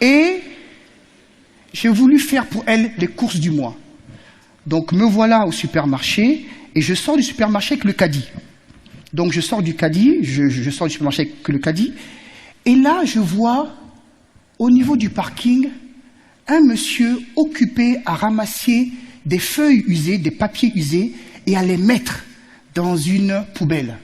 Et j'ai voulu faire pour elle les courses du mois. Donc me voilà au supermarché et je sors du supermarché avec le caddie. Donc je sors du caddie, je sors du supermarché avec le caddie. Et là, je vois, au niveau du parking, un monsieur occupé à ramasser des feuilles usées, des papiers usés, et à les mettre dans une poubelle.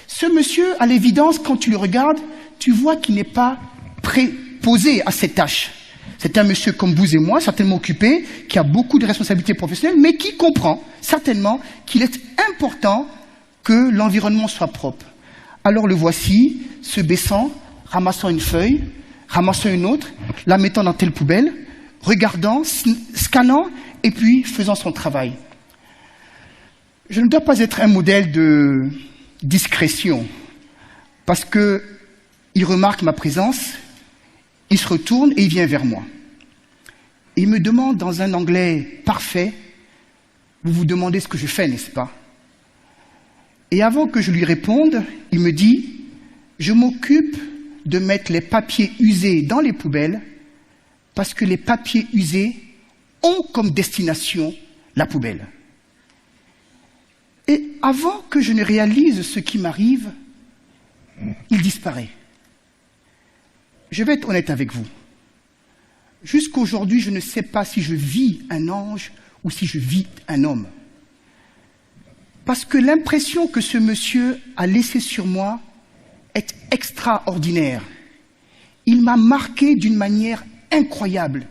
Ce monsieur, à l'évidence, quand tu le regardes, tu vois qu'il n'est pas préposé à cette tâche. C'est un monsieur comme vous et moi, certainement occupé, qui a beaucoup de responsabilités professionnelles, mais qui comprend certainement qu'il est important que l'environnement soit propre. Alors le voici, se baissant, ramassant une feuille, ramassant une autre, la mettant dans telle poubelle, regardant, scannant, et puis faisant son travail. Je ne dois pas être un modèle de discrétion, parce qu'il remarque ma présence, il se retourne et il vient vers moi. Il me demande dans un anglais parfait, vous vous demandez ce que je fais, n'est-ce pas? Et avant que je lui réponde, il me dit, je m'occupe de mettre les papiers usés dans les poubelles parce que les papiers usés ont comme destination la poubelle. Et avant que je ne réalise ce qui m'arrive, il disparaît. Je vais être honnête avec vous. Jusqu'aujourd'hui, je ne sais pas si je vis un ange ou si je vis un homme. Parce que l'impression que ce monsieur a laissée sur moi est extraordinaire. Il m'a marqué d'une manière incroyable.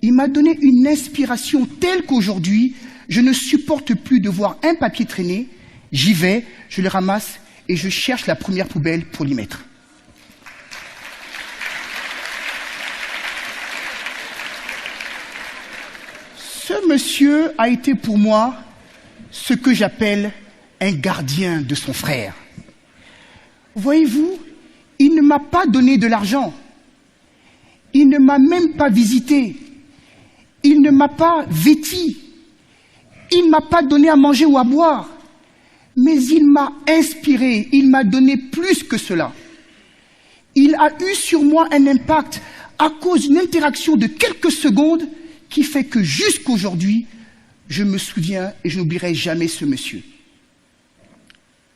Il m'a donné une inspiration telle qu'aujourd'hui, je ne supporte plus de voir un papier traîner. J'y vais, je le ramasse et je cherche la première poubelle pour l'y mettre. Ce monsieur a été pour moi ce que j'appelle un gardien de son frère. Voyez-vous, il ne m'a pas donné de l'argent. Il ne m'a même pas visité. Il ne m'a pas vêti. Il ne m'a pas donné à manger ou à boire. Mais il m'a inspiré. Il m'a donné plus que cela. Il a eu sur moi un impact à cause d'une interaction de quelques secondes qui fait que jusqu'aujourd'hui, je me souviens et je n'oublierai jamais ce monsieur.